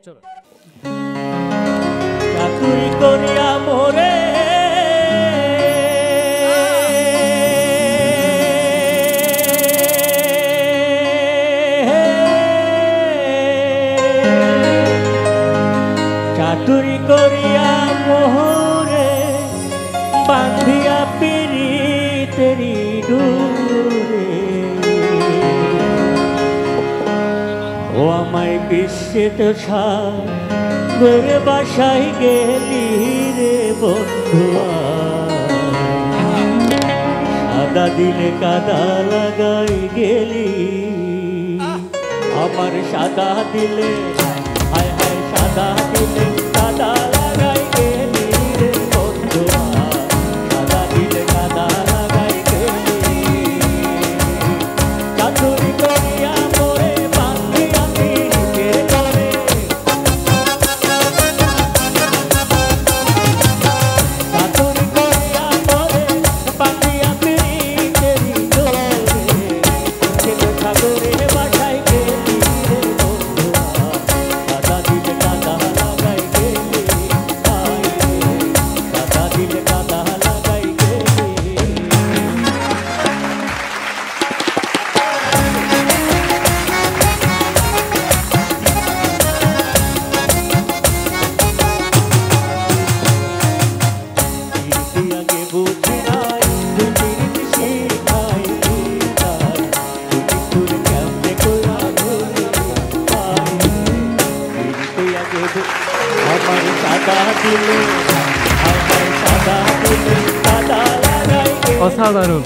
চলো। চাকুরি করিয়া মোরে চাতুরি করিয়া মোহরে বাঁধিয়া পিরিতেরি ডুরে ও আমায় বিস্মিত সাগরে বাসায় গেলি রে বন্ধুয়া সাদা দিলে কাদা লাগাই গেলি আমার সাদা দিলে হায় হায় সাদা দিলে কাদা লাগাই গেলি রে বন্ধুয়া সাদা দিলে কাদা লাগাই গেলি চাতুরি করিয়া মোরে বাঁধিয়া পিরিতের ডোরে চাতুরি করিয়া মোরে বাঁধিয়া পিরিতের ডোরে ছিল সাগরে বাসায় গেলি রে বন্ধুয়া সাদা দিলে কাদা লাগাই গেলি সাদা দিলে কাদা লাগাই গেলি পিরিতি আগে বুঝি নাই তুই পিরিতি শিখাই দিতাই তুই তোর কেমনে কইরা ভুলি পাই পিরিতি আগে আমার সাদা দিলে আমার সাদা দিলে কাদা লাগাই গেলি অসাধারণ।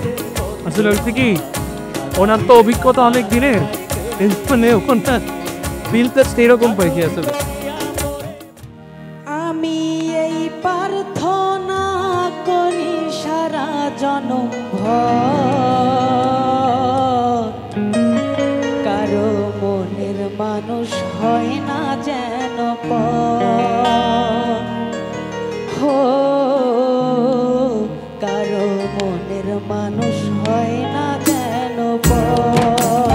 আসলে হচ্ছে কি ওনার তো অভিজ্ঞতা অনেক দিনের, মানে ওখানটা ফিলটা সেরকম পাইছি আসলে। আমি এই প্রার্থনা করি সারা জনম ভর কারো মনের মানুষ হয় না যেন পর হো কারো মনের মানুষ হয় না যেন পর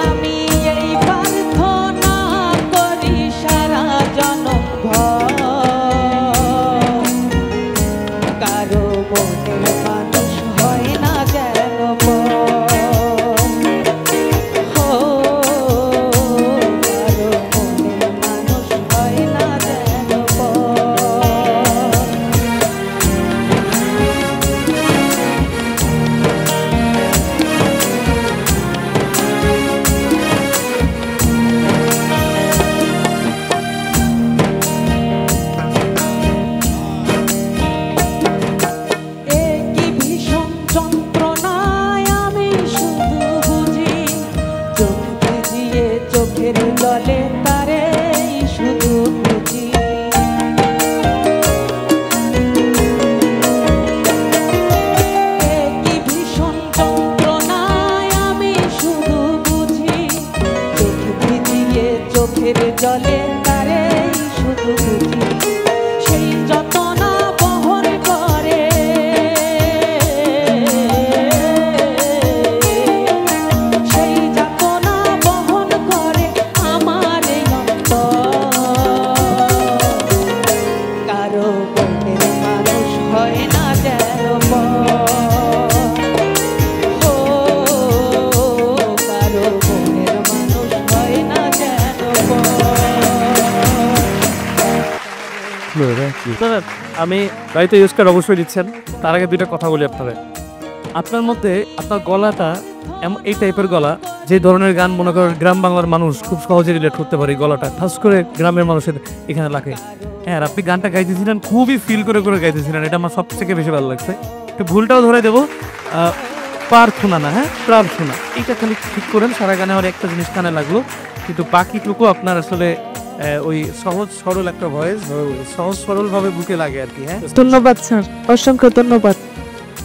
আমি এই প্রার্থনা করি সারা জনম ভর কারো মনের মানুষ হয় না যেন পর হো কারো মনের মানুষ হয় না যেন পর একই ভীষণ যন্ত্রণায় আমি শুধু বুঝি চোখ ভিজিয়ে চোখের জলে তারে শুধু বুঝি একই ভীষণ যন্ত্রণায় আমি শুধু বুঝি চোখ ভিজিয়ে চোখের জলে তারে শুধু বুঝি সেই যতনা বহন করে সেই যাতনা বহন করে আমার এই অন্তর কারো মনের মানুষ হয় না যেন পর ও কারো মনের মানুষ হয় না যেন পর দাদা আমি গাড়ি তো ইউজ করে অবশ্যই দিচ্ছেন, তার আগে দুইটা কথা বলি আপনারা। আপনার মধ্যে আপনার গলাটা এই টাইপের গলা, যে ধরনের গান মনে করেন গ্রাম বাংলার মানুষ খুব সহজে রিলেট করতে পারে, গলাটা খাস করে গ্রামের মানুষের এখানে লাগে। হ্যাঁ, আর আপনি গানটা গাইতেছিলেন খুবই ফিল করে করে গাইতেছিলেন, এটা আমার সব থেকে বেশি ভালো লাগছে। একটু ভুলটাও ধরে দেবো, প্রার্থনা না, হ্যাঁ প্রার্থনা, এইটা খালি ঠিক করেন। সারা গানে আমার একটা জিনিস কানে লাগলো, কিন্তু বাকিটুকু আপনার আসলে ওই সহজ সরল একটা ভয়েস, সহজ সরল ভাবে বুকে লাগে আর কি। হ্যাঁ, ধন্যবাদ স্যার, অসংখ্য ধন্যবাদ।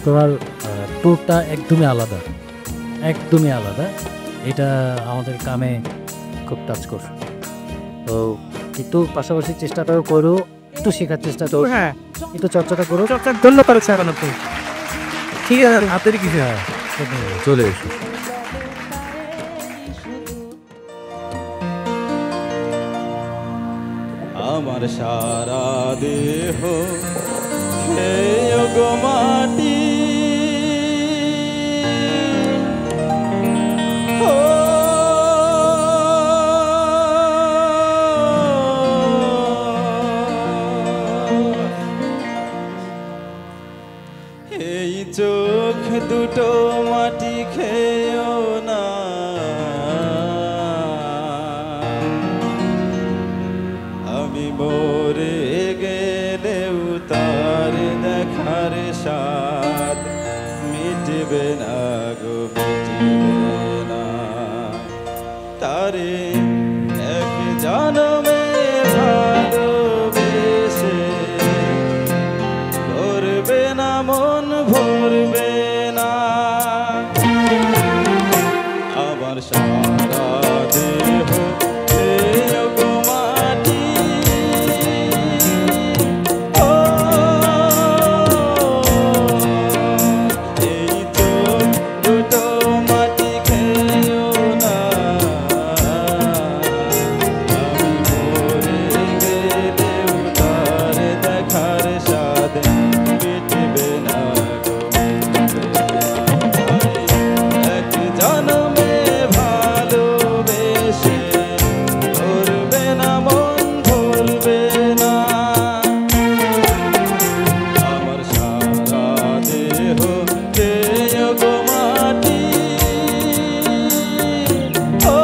তোমার টুরটা একদমই আলাদা, একদমই আলাদা। এটা আমাদের কামে খুব টাচ করছে। তো একটু পাশাপাশি চেষ্টাটাও করো, একটু শেখার চেষ্টা করো, হ্যাঁ একটু চর্চাটা করো। ধন্যবাদ স্যার। ঠিক আছে, হাতের কিছু চলে এসো। আমার সারা দেহ খেয়ে গো মাটি এই চোখ দুটো মাটি খেয়েও না আমি মরে গেলেও তার দেখার স্বাদ মিটবে না গো মিটবে না তারে এক জন্মে ভালোবেসে ভরবে না মন ভরবে না আমার সারা দেহ খেয়ে গো মাটি ও এই চোখ দুটো মাটি খেয়েও না আমি মরে গেলেও তার দেখার স্বাদ মিটবে না গো এক জন্মে ভালোবেসে ভরবে না মন ভরবে না আমার সারা দেহ খেয়ে গো মাটি ও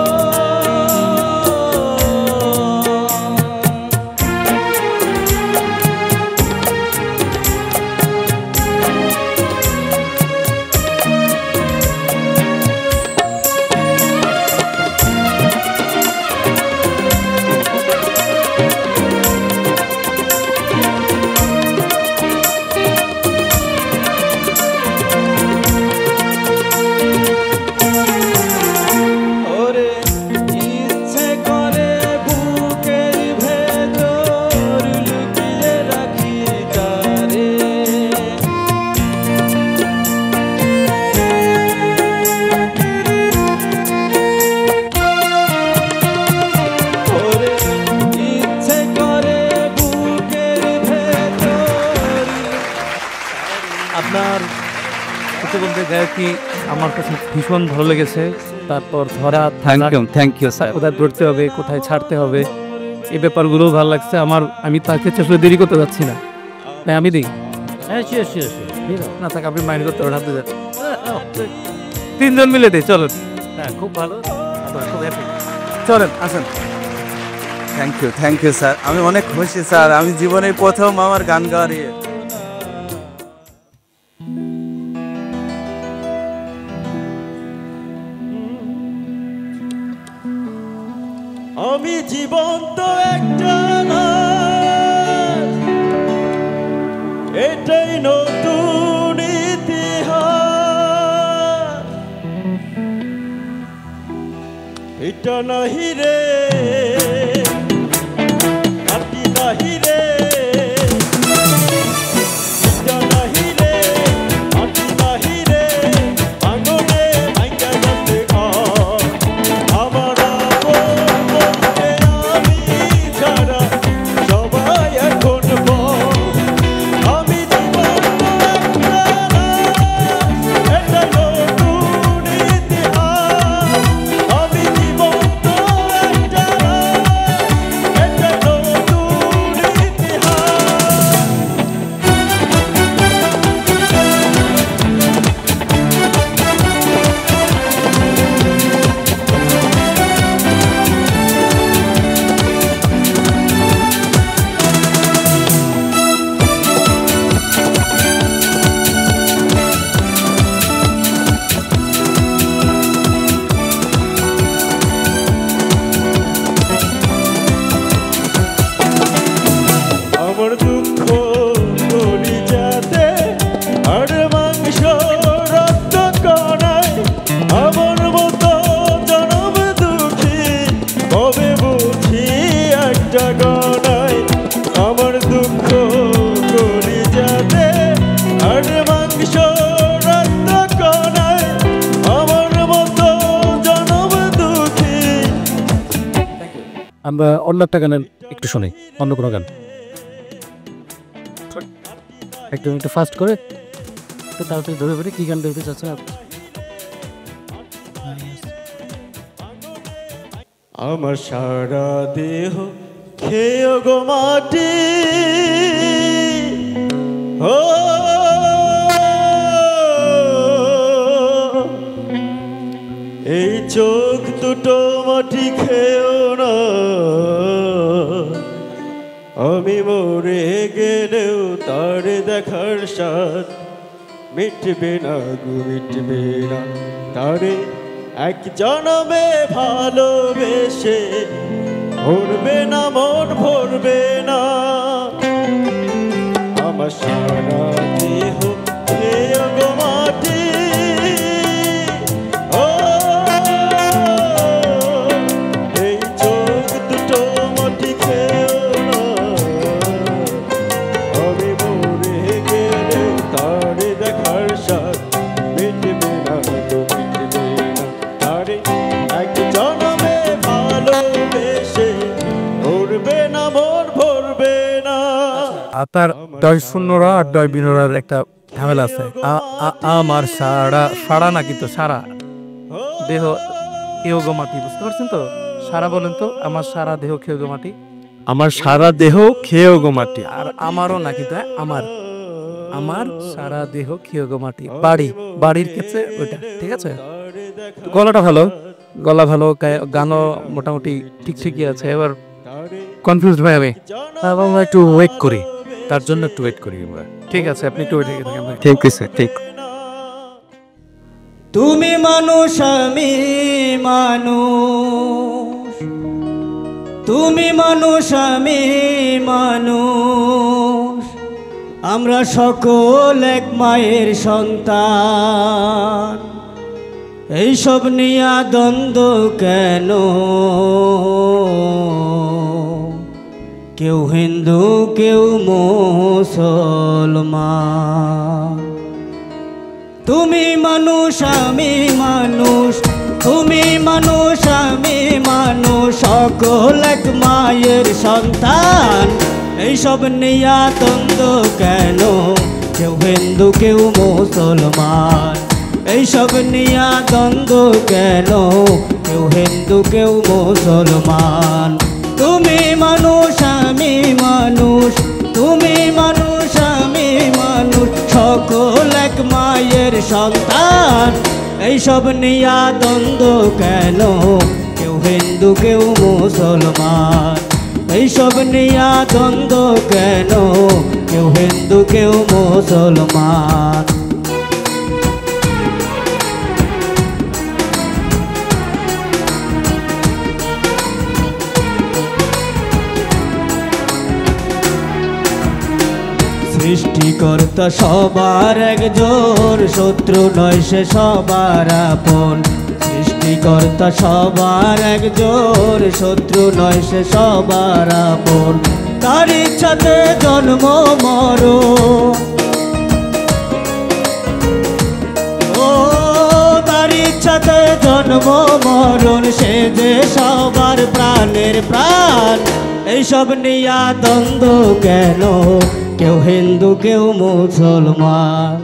ওরে ইচ্ছে করে বুকের ভেতর লুকিয়ে রাখি তারে ওরে ইচ্ছে করে বুকের ভেতর আপনার প্রতিবন্ধী গায়কী আমার কাছে ভীষণ ভালো লেগেছে। তারপর ধরা থ্যাংক ইউ স্যার। কোথায় ধরতে হবে কোথায় ছাড়তে হবে এই ব্যাপারগুলোও ভালো লাগছে আমার। আমি তার ক্ষেত্রে আসলে দেরি করতে যাচ্ছি না, তাই আমি দিই হ্যাঁ শিওর শিওর শিওর না থাক আপনি মাইন্ড করতে পারেন হাতে যান। তিনজন মিলে দিই চলেন। হ্যাঁ খুব ভালো খুব হ্যাপি চলেন আসেন। Thank you sir. আমি অনেক খুশি স্যার, আমি জীবনে প্রথম আমার গান গাওয়ার আমি জীবন্ত একটা লাশ, এটাই নতুন ইতিহাস। এটা নাহি রে মাটি নাহি রে এটা নাহি রে মাটি নাহি রে আঙনে ভাঙ্গা গেছে ঘর আমার বলতে আমি ছাড়া সবাই এখন পর। আমি জীবন্ত একটা লাশ, এটা নতুন ইতিহাস। আমি জীবন্ত একটা লাশ, এটা নতুন ইতিহাস। আমার দুঃখ করি যাতে আর মাংস রক্ত কণায় আমার মতো জনম দুঃখী কবে বুঝি একটা গণায়। আমার দুঃখ করি যাতে আর মাংস রক্ত কণায় আমার মতো জনম দুঃখী। আমরা অন্য একটা গানের একটু শুনি অন্য কোনো গান, একটু একটু ফাস্ট করে একটু তাড়াতাড়ি ধরে ফেলে কি গান গাইতে চাচ্ছেন আপনি? আমার সারা দেহ খেয়ে গো মাটি, ও এই চোখ দুটো মাটি খেয়েও না, আমি মরে গেলেও তার দেখার স্বাদ মিটবে না গো মিটবে না, তারে এক জনমে ভালোবেসে ভরবে না মন ভরবে না। আমার সারা দেহ খেয়ে গো মাটি, ও এই চোখ দুটো মাটি খেয়েও না, আমি মরে গেলে তার দেখার স্বাদ মিটবে না গো মিটবে না, তারে এক জনমে ভালোবেসে ভরবে না মন ভরবে না। আপনার দয় শূন্যরা আর দয় বিনরার একটা ঝামেলা আছে। আমার সারা সারা নাকি তো সারা দেহ খেয়ে গো মাটি, বুঝতে পারছেন তো? সারা বলেন তো, আমার সারা দেহ খেয়ে গো মাটি। আমার সারা দেহ খেয়েও গো মাটি। আর আমারও নাকি তো আমার আমার সারা দেহ খেয়ে গো মাটি, বাড়ি বাড়ির ক্ষেত্রে ওইটা ঠিক আছে। গলাটা ভালো, গলা ভালো, গানও মোটামুটি ঠিক ঠিকই আছে। এবার কনফিউজড ভাই আমি, আমরা একটু ওয়েট করি, তার জন্য একটু ওয়েট করি আমরা। ঠিক আছে, আপনি একটু ওয়েট থাকেন ভাই। থ্যাংক ইউ স্যার, ঠিক। তুমি মানুষ আমি মানুষ, তুমি মানুষ আমি মানুষ, আমরা সকল এক মায়ের সন্তান, এইসব নিয়া দ্বন্দ্ব কেন? কেউ হিন্দু কেউ মুসলমান, তুমি মানুষ আমি মানুষ, তুমি মানুষ আমি মানুষ, সকল এক মায়ের সন্তান, এইসব নিয়া দ্বন্দ্ব কেন? কেউ হিন্দু কেউ মুসলমান, এইসব নিয়া দ্বন্দ্ব কেন? কেউ হিন্দু কেউ মুসলমান, তুমি মানুষ আমি মানুষ, তুমি মানুষ আমি মানুষ, সকল এক মায়ের সন্তান, এইসব নিয়া দ্বন্দ্ব কেন? কেউ হিন্দু কেউ মুসলমান, এইসব নিয়া দ্বন্দ্ব কেন? কেউ হিন্দু কেউ মুসলমান। সৃষ্টিকর্তা সবার একজন, শত্রু নয় সে সবার আপন, সৃষ্টিকর্তা সবার একজন, শত্রু নয় সে সবার আপন, তার ইচ্ছাতে জন্ম মরণ, ও তার ইচ্ছাতে জন্ম মরণ, সে যে সবার প্রাণের প্রাণ, এইসব নিয়া দ্বন্দ্ব কেন? কেউ হিন্দু কেউ মুসলমান।